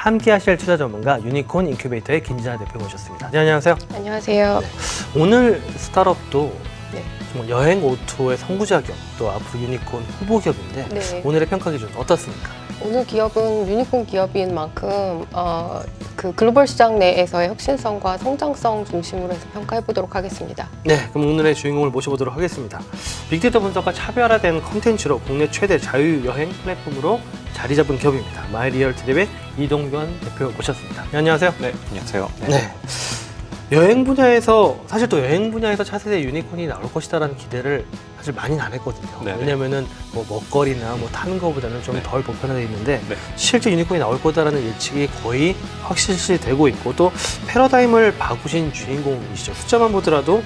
함께 하실 투자 전문가 유니콘 인큐베이터의 김진아 대표 모셨습니다. 네, 안녕하세요. 안녕하세요. 네. 오늘 스타트업도 네. 정말 여행 오토의 선구자 기업, 또 앞으로 유니콘 후보 기업인데 네. 오늘의 평가 기준 어떻습니까? 오늘 기업은 유니콘 기업인 만큼 그 글로벌 시장 내에서의 혁신성과 성장성 중심으로 해서 평가해 보도록 하겠습니다. 네, 그럼 오늘의 주인공을 모셔보도록 하겠습니다. 빅데이터 분석과 차별화된 컨텐츠로 국내 최대 자유여행 플랫폼으로 자리 잡은 기업입니다. 마이리얼트립의 이동규 대표 모셨습니다. 네, 안녕하세요. 네, 안녕하세요. 네. 여행 분야에서 사실 또 여행 분야에서 차세대 유니콘이 나올 것이다라는 기대를 사실 많이는 안 했거든요. 네네. 왜냐면은 뭐 먹거리나 뭐 타는 거보다는 좀 네. 덜 보편화되어 있는데 네. 실제 유니콘이 나올 거다라는 예측이 거의 확실시되고 있고 또 패러다임을 바꾸신 주인공이시죠. 숫자만 보더라도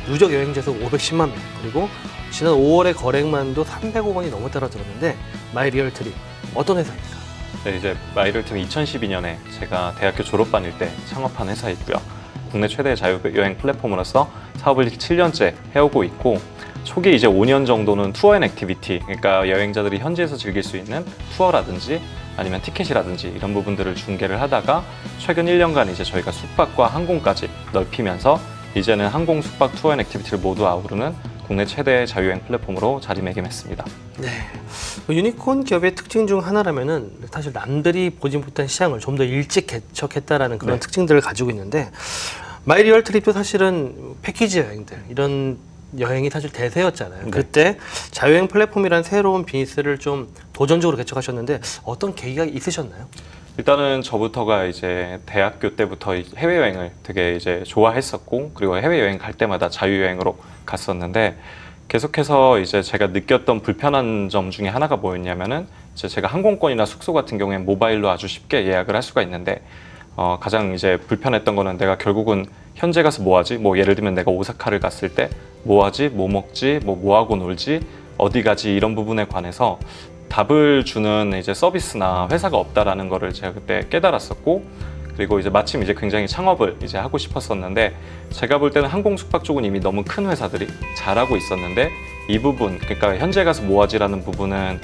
누적 여행자 수 510만 명 그리고 지난 5월의 거래액만도 300억 원이 넘었다고 들었는데 마이리얼트립 어떤 회사입니까? 네, 이제 마이리얼트는 2012년에 제가 대학교 졸업반일 때 창업한 회사이고요. 국내 최대 자유여행 플랫폼으로서 사업을 7년째 해오고 있고 초기 이제 5년 정도는 투어 앤 액티비티, 그러니까 여행자들이 현지에서 즐길 수 있는 투어라든지 아니면 티켓이라든지 이런 부분들을 중개를 하다가 최근 1년간 이제 저희가 숙박과 항공까지 넓히면서 이제는 항공, 숙박, 투어 앤 액티비티를 모두 아우르는 국내 최대 자유여행 플랫폼으로 자리매김했습니다. 네, 유니콘 기업의 특징 중 하나라면은 사실 남들이 보지 못한 시장을 좀 더 일찍 개척했다라는 그런 네. 특징들을 가지고 있는데 마이리얼트립도 사실은 패키지 여행들 이런 여행이 사실 대세였잖아요. 네. 그때 자유여행 플랫폼이란 새로운 비즈니스를 좀 도전적으로 개척하셨는데 어떤 계기가 있으셨나요? 일단은 저부터가 이제 대학교 때부터 해외여행을 되게 이제 좋아했었고 그리고 해외여행 갈 때마다 자유여행으로 갔었는데 계속해서 이제 제가 느꼈던 불편한 점 중에 하나가 뭐였냐면은 이제 제가 항공권이나 숙소 같은 경우엔 모바일로 아주 쉽게 예약을 할 수가 있는데 가장 이제 불편했던 거는 내가 결국은 현재 가서 뭐 하지? 뭐 예를 들면 내가 오사카를 갔을 때 뭐 하지? 뭐 먹지? 뭐 하고 놀지? 어디 가지? 이런 부분에 관해서 답을 주는 이제 서비스나 회사가 없다라는 거를 제가 그때 깨달았었고 그리고 이제 마침 이제 굉장히 창업을 이제 하고 싶었었는데 제가 볼 때는 항공 숙박 쪽은 이미 너무 큰 회사들이 잘하고 있었는데 이 부분 그러니까 현재 가서 뭐 하지라는 부분은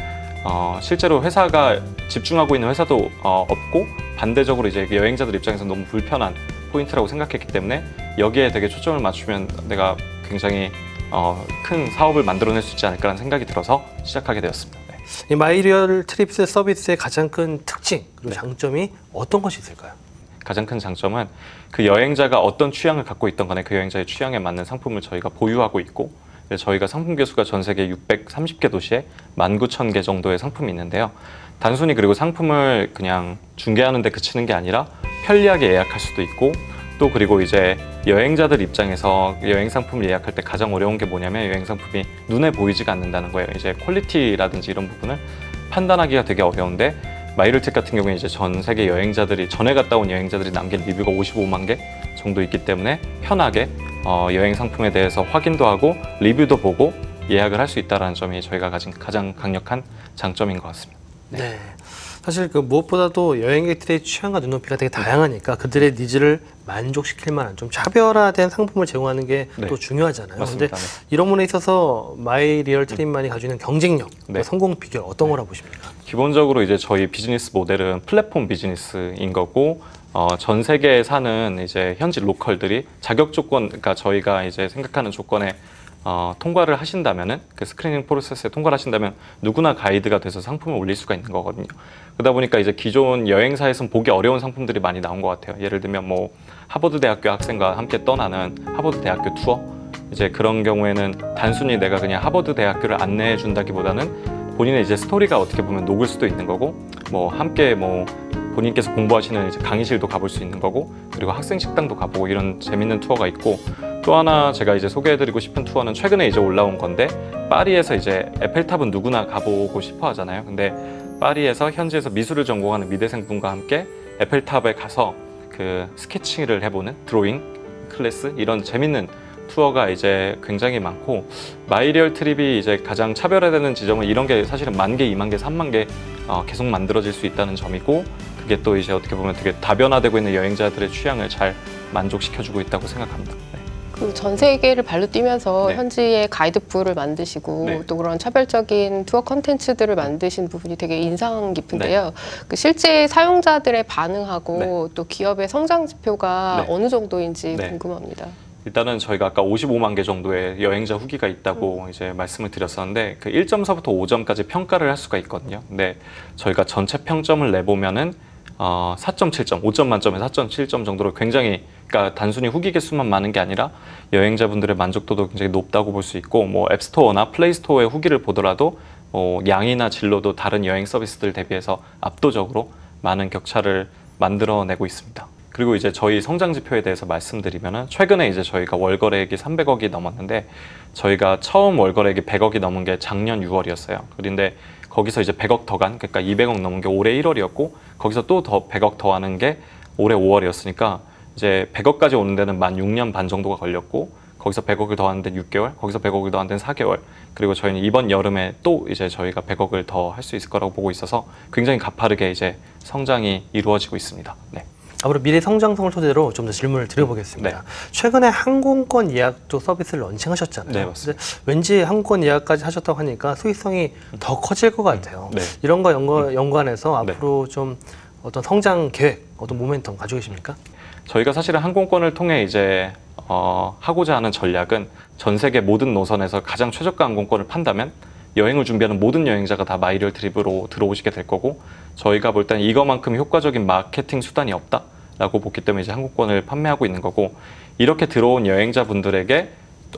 실제로 회사가 집중하고 있는 회사도 없고 반대적으로 이제 여행자들 입장에서 너무 불편한 포인트라고 생각했기 때문에 여기에 되게 초점을 맞추면 내가 굉장히 큰 사업을 만들어낼 수 있지 않을까라는 생각이 들어서 시작하게 되었습니다. 네. 이 마이리얼트립스 서비스의 가장 큰 특징 그리고 네. 장점이 어떤 것이 있을까요? 가장 큰 장점은 그 여행자가 어떤 취향을 갖고 있던 간에 그 여행자의 취향에 맞는 상품을 저희가 보유하고 있고 저희가 상품 개수가 전 세계 630개 도시에 19,000개 정도의 상품이 있는데요. 단순히 그리고 상품을 그냥 중개하는 데 그치는 게 아니라 편리하게 예약할 수도 있고 또 그리고 이제 여행자들 입장에서 여행 상품을 예약할 때 가장 어려운 게 뭐냐면 여행 상품이 눈에 보이지가 않는다는 거예요. 이제 퀄리티라든지 이런 부분을 판단하기가 되게 어려운데 마이리얼트립 같은 경우에 이제 전 세계 여행자들이 전에 갔다 온 여행자들이 남긴 리뷰가 55만 개 정도 있기 때문에 편하게 여행 상품에 대해서 확인도 하고 리뷰도 보고 예약을 할 수 있다는 점이 저희가 가진 가장 강력한 장점인 것 같습니다. 네. 사실 그 무엇보다도 여행객들의 취향과 눈높이가 되게 다양하니까 그들의 니즈를 만족시킬 만한 좀 차별화된 상품을 제공하는 게 또 네. 중요하잖아요. 맞습니다. 그런데 네. 이런 부분에 있어서 마이리얼트립만이 가지고 있는 경쟁력, 네. 성공 비결 어떤 거라고 보십니까? 기본적으로 이제 저희 비즈니스 모델은 플랫폼 비즈니스인 거고 전 세계에 사는 이제 현지 로컬들이 자격 조건, 그러니까 저희가 이제 생각하는 조건에 통과를 하신다면은 그 스크리닝 프로세스에 통과를 하신다면 누구나 가이드가 돼서 상품을 올릴 수가 있는 거거든요. 그러다 보니까 이제 기존 여행사에서는 보기 어려운 상품들이 많이 나온 것 같아요. 예를 들면 뭐 하버드 대학교 학생과 함께 떠나는 하버드 대학교 투어 이제 그런 경우에는 단순히 내가 그냥 하버드 대학교를 안내해 준다기보다는 본인의 이제 스토리가 어떻게 보면 녹을 수도 있는 거고 뭐 함께 뭐 본인께서 공부하시는 이제 강의실도 가볼 수 있는 거고 그리고 학생 식당도 가보고 이런 재밌는 투어가 있고 또 하나 제가 이제 소개해드리고 싶은 투어는 최근에 이제 올라온 건데 파리에서 이제 에펠탑은 누구나 가보고 싶어 하잖아요. 근데 파리에서 현지에서 미술을 전공하는 미대생분과 함께 에펠탑에 가서 그 스케치를 해보는 드로잉 클래스 이런 재밌는 투어가 이제 굉장히 많고 마이리얼트립이 이제 가장 차별화되는 지점은 이런 게 사실은 10,000개, 20,000개, 30,000개 계속 만들어질 수 있다는 점이고 그게 또 이제 어떻게 보면 되게 다변화되고 있는 여행자들의 취향을 잘 만족시켜주고 있다고 생각합니다. 네. 전 세계를 발로 뛰면서 네. 현지의 가이드북을 만드시고 네. 또 그런 차별적인 투어 컨텐츠들을 만드신 부분이 되게 인상 깊은데요. 그 실제 사용자들의 반응하고 또 기업의 성장 지표가 네. 어느 정도인지 네. 궁금합니다. 일단은 저희가 아까 55만 개 정도의 여행자 후기가 있다고 이제 말씀을 드렸었는데 그 1점서부터 5점까지 평가를 할 수가 있거든요. 근데 저희가 전체 평점을 내보면은 4.7점, 5점 만점에 4.7점 정도로 굉장히 그러니까 단순히 후기 개수만 많은 게 아니라 여행자분들의 만족도도 굉장히 높다고 볼 수 있고 뭐 앱스토어나 플레이스토어의 후기를 보더라도 양이나 진로도 다른 여행 서비스들 대비해서 압도적으로 많은 격차를 만들어내고 있습니다. 그리고 이제 저희 성장 지표에 대해서 말씀드리면은 최근에 이제 저희가 월거래액이 300억이 넘었는데 저희가 처음 월거래액이 100억이 넘은 게 작년 6월이었어요. 그런데 거기서 이제 100억 더 간, 그러니까 200억 넘은 게 올해 1월이었고 거기서 또 더 100억 더 하는 게 올해 5월이었으니까 이제 100억까지 오는 데는 만 6년 반 정도가 걸렸고 거기서 100억을 더 하는 데는 6개월, 거기서 100억을 더 하는 데는 4개월. 그리고 저희는 이번 여름에 또 이제 저희가 100억을 더 할 수 있을 거라고 보고 있어서 굉장히 가파르게 이제 성장이 이루어지고 있습니다. 네. 앞으로 미래 성장성을 토대로 좀 더 질문을 드려보겠습니다. 네. 최근에 항공권 예약도 서비스를 런칭하셨잖아요. 네, 맞습니다. 근데 왠지 항공권 예약까지 하셨다고 하니까 수익성이 더 커질 것 같아요. 네. 이런 거 연관해서 네. 앞으로 좀 어떤 성장 계획, 어떤 모멘텀 가지고 계십니까? 저희가 사실은 항공권을 통해 이제 하고자 하는 전략은 전 세계 모든 노선에서 가장 최저가 항공권을 판다면 여행을 준비하는 모든 여행자가 다 마이리얼 트립으로 들어오시게 될 거고 저희가 볼 때는 이거만큼 효과적인 마케팅 수단이 없다라고 보기 때문에 이제 항공권을 판매하고 있는 거고 이렇게 들어온 여행자분들에게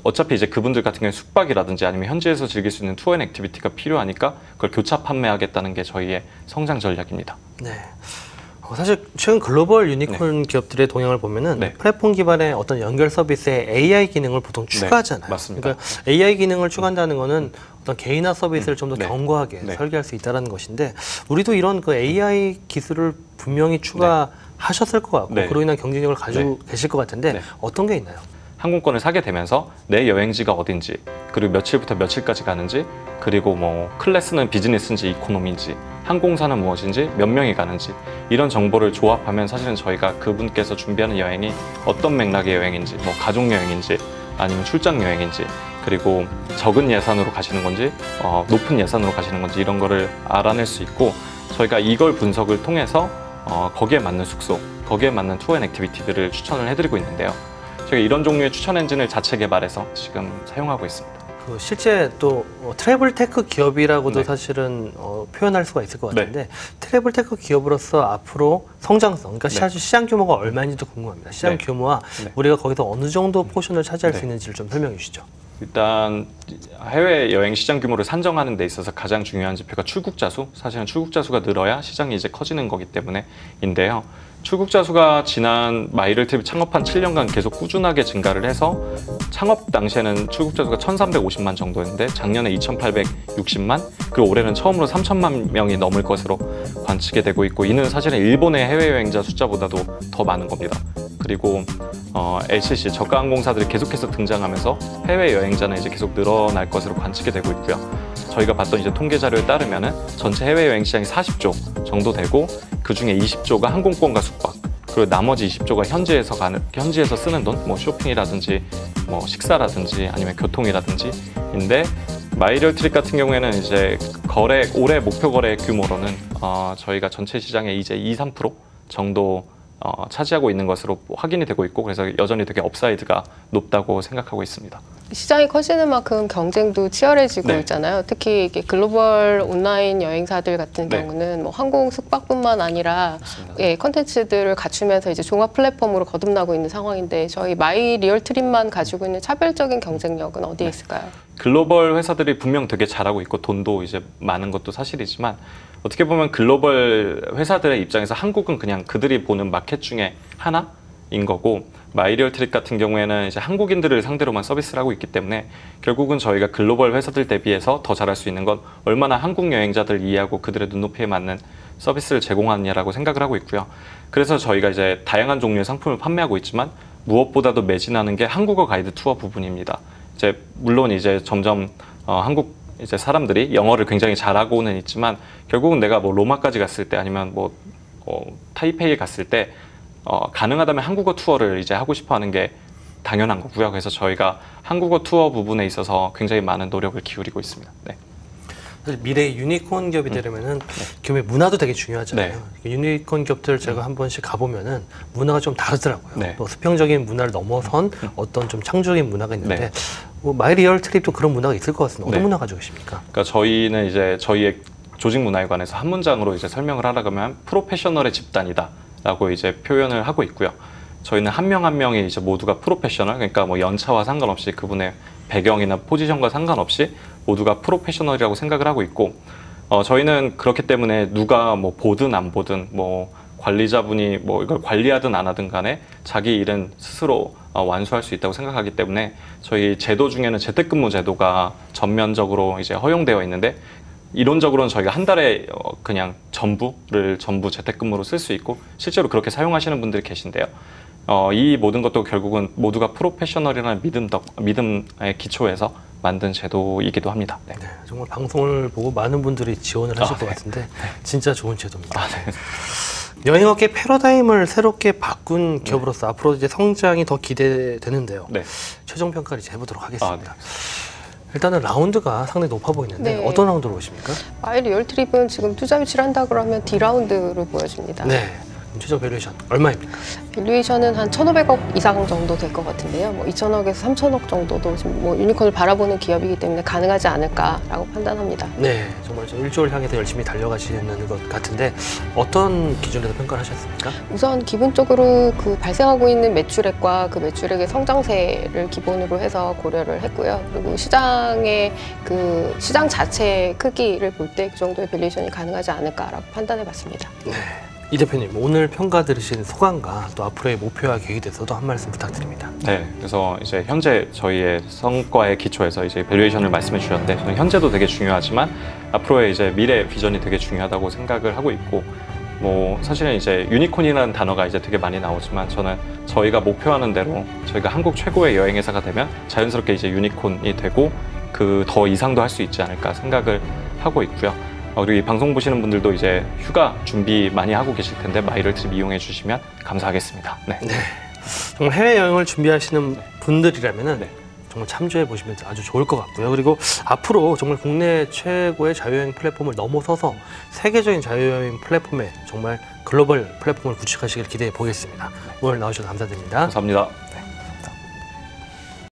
어차피 이제 그분들 같은 경우에 숙박이라든지 아니면 현지에서 즐길 수 있는 투어 앤 액티비티가 필요하니까 그걸 교차 판매하겠다는 게 저희의 성장 전략입니다. 네. 사실 최근 글로벌 유니콘 기업들의 동향을 보면은 네. 플랫폼 기반의 어떤 연결 서비스에 AI 기능을 보통 추가하잖아요. 맞습니다. 그러니까 AI 기능을 추가한다는 거는 어떤 개인화 서비스를 좀 더 네. 견고하게 네. 설계할 수 있다는 것인데 우리도 이런 그 AI 기술을 분명히 추가하셨을 것 같고 네. 그로 인한 경쟁력을 가지고 계실 것 같은데 네. 어떤 게 있나요? 항공권을 사게 되면서 내 여행지가 어딘지 그리고 며칠부터 며칠까지 가는지 그리고 뭐 클래스는 비즈니스인지 이코노미인지 항공사는 무엇인지 몇 명이 가는지 이런 정보를 조합하면 사실은 저희가 그분께서 준비하는 여행이 어떤 맥락의 여행인지 뭐 가족 여행인지 아니면 출장 여행인지 그리고 적은 예산으로 가시는 건지 높은 예산으로 가시는 건지 이런 거를 알아낼 수 있고 저희가 이걸 분석을 통해서 거기에 맞는 숙소, 거기에 맞는 투어 앤 액티비티들을 추천을 해드리고 있는데요. 저희가 이런 종류의 추천 엔진을 자체 개발해서 지금 사용하고 있습니다. 그 실제 또 트래블 테크 기업이라고도 네. 사실은 표현할 수가 있을 것 네. 같은데 트래블 테크 기업으로서 앞으로 성장성, 그러니까 네. 시장 규모가 얼마인지도 궁금합니다. 시장 네. 규모와 네. 우리가 거기서 어느 정도 포션을 차지할 네. 수 있는지를 좀 설명해 주시죠. 일단 해외 여행 시장 규모를 산정하는 데 있어서 가장 중요한 지표가 출국자 수. 사실은 출국자 수가 늘어야 시장이 이제 커지는 거기 때문에인데요. 출국자 수가 지난 마이리얼 트립 창업한 7년간 계속 꾸준하게 증가를 해서 창업 당시에는 출국자 수가 1,350만 정도였는데 작년에 2,860만 그리고 올해는 처음으로 3,000만 명이 넘을 것으로 관측이 되고 있고 이는 사실은 일본의 해외여행자 숫자보다도 더 많은 겁니다. 그리고 LCC 저가 항공사들이 계속해서 등장하면서 해외 여행자는 이제 계속 늘어날 것으로 관측이 되고 있고요. 저희가 봤던 이제 통계 자료에 따르면은 전체 해외 여행 시장이 40조 정도 되고 그 중에 20조가 항공권과 숙박 그리고 나머지 20조가 현지에서 쓰는 돈, 뭐 쇼핑이라든지 뭐 식사라든지 아니면 교통이라든지인데 마이리얼 트립 같은 경우에는 이제 올해 목표 거래 규모로는 저희가 전체 시장의 이제 2~3% 정도 차지하고 있는 것으로 확인이 되고 있고 그래서 여전히 되게 업사이드가 높다고 생각하고 있습니다. 시장이 커지는 만큼 경쟁도 치열해지고 네. 있잖아요. 특히 이게 글로벌 온라인 여행사들 같은 네. 경우는 뭐 항공 숙박뿐만 아니라 맞습니다. 예, 컨텐츠들을 갖추면서 이제 종합 플랫폼으로 거듭나고 있는 상황인데 저희 마이 리얼 트립만 가지고 있는 차별적인 경쟁력은 어디에 있을까요? 글로벌 회사들이 분명 되게 잘하고 있고 돈도 이제 많은 것도 사실이지만 어떻게 보면 글로벌 회사들의 입장에서 한국은 그냥 그들이 보는 마켓 중에 하나인 거고 마이리얼 트립 같은 경우에는 이제 한국인들을 상대로만 서비스를 하고 있기 때문에 결국은 저희가 글로벌 회사들 대비해서 더 잘할 수 있는 건 얼마나 한국 여행자들을 이해하고 그들의 눈높이에 맞는 서비스를 제공하느냐라고 생각을 하고 있고요. 그래서 저희가 이제 다양한 종류의 상품을 판매하고 있지만 무엇보다도 매진하는 게 한국어 가이드 투어 부분입니다. 이제 물론 이제 점점 한국 이제 사람들이 영어를 굉장히 잘하고는 있지만 결국은 내가 뭐 로마까지 갔을 때 아니면 뭐 타이페이에 갔을 때 가능하다면 한국어 투어를 이제 하고 싶어 하는 게 당연한 거고요. 그래서 저희가 한국어 투어 부분에 있어서 굉장히 많은 노력을 기울이고 있습니다. 네. 사실 미래의 유니콘 기업이 되려면은 기업의 문화도 되게 중요하잖아요. 유니콘 기업들 제가 한 번씩 가보면은 문화가 좀 다르더라고요. 네. 또 수평적인 문화를 넘어선 어떤 좀 창조적인 문화가 있는데 네. 뭐 마이리얼 트립도 그런 문화가 있을 것 같습니다. 어떤 네. 문화 가지고 계십니까? 그러니까 저희는 이제 저희의 조직 문화에 관해서 한 문장으로 이제 설명을 하라고 하면 프로페셔널의 집단이다라고 이제 표현을 하고 있고요. 저희는 한 명 한 명이 이제 모두가 프로페셔널, 그러니까 뭐 연차와 상관없이 그분의 배경이나 포지션과 상관없이 모두가 프로페셔널이라고 생각을 하고 있고, 저희는 그렇기 때문에 누가 뭐 보든 안 보든 뭐 관리자분이 뭐 이걸 관리하든 안 하든 간에 자기 일은 스스로 완수할 수 있다고 생각하기 때문에 저희 제도 중에는 재택근무 제도가 전면적으로 이제 허용되어 있는데, 이론적으로는 저희가 한 달에 그냥 전부 재택근무로 쓸 수 있고 실제로 그렇게 사용하시는 분들이 계신데요. 이 모든 것도 결국은 모두가 프로페셔널이라는 믿음의 기초에서 만든 제도이기도 합니다. 네. 네, 정말 방송을 보고 많은 분들이 지원을 하실 것 같은데 진짜 좋은 제도입니다. 네. 여행업계 패러다임을 새롭게 바꾼 기업으로서 앞으로 이제 성장이 더 기대되는데요. 네. 최종 평가를 이제 해보도록 하겠습니다. 네. 일단은 라운드가 상당히 높아 보이는데 네. 어떤 라운드로 보십니까? 마이리얼 트립은 지금 투자 유치를 한다 그러면 D라운드를 보여줍니다. 네. 최종 밸류에이션 얼마입니까? 밸류에이션은 한 1,500억 이상 정도 될 것 같은데요. 뭐 2,000억에서 3,000억 정도도 지금 뭐 유니콘을 바라보는 기업이기 때문에 가능하지 않을까라고 판단합니다. 네, 정말 저 1조를 향해서 열심히 달려가시는 것 같은데 어떤 기준에서 평가를 하셨습니까? 우선 기본적으로 그 발생하고 있는 매출액과 그 매출액의 성장세를 기본으로 해서 고려를 했고요. 그리고 시장의 그 시장 자체의 크기를 볼 때 그 정도의 밸류에이션이 가능하지 않을까라고 판단해봤습니다. 네. 이 대표님, 오늘 평가 들으신 소감과 또 앞으로의 목표와 계획에 대해서도 한 말씀 부탁드립니다. 네, 그래서 이제 현재 저희의 성과에 기초해서 이제 밸류에이션을 말씀해 주셨는데, 저는 현재도 되게 중요하지만 앞으로의 이제 미래 비전이 되게 중요하다고 생각을 하고 있고, 뭐 사실은 이제 유니콘이라는 단어가 이제 되게 많이 나오지만 저는 저희가 목표하는 대로 저희가 한국 최고의 여행회사가 되면 자연스럽게 이제 유니콘이 되고 그 더 이상도 할 수 있지 않을까 생각을 하고 있고요. 그리고 이 방송 보시는 분들도 이제 휴가 준비 많이 하고 계실 텐데 마이리얼 트립 이용해 주시면 감사하겠습니다. 네. 네. 정말 해외여행을 준비하시는 분들이라면은 네. 정말 참조해 보시면 아주 좋을 것 같고요. 그리고 앞으로 정말 국내 최고의 자유여행 플랫폼을 넘어서서 세계적인 자유여행 플랫폼에 정말 글로벌 플랫폼을 구축하시길 기대해 보겠습니다. 오늘 나오셔서 감사드립니다. 감사합니다.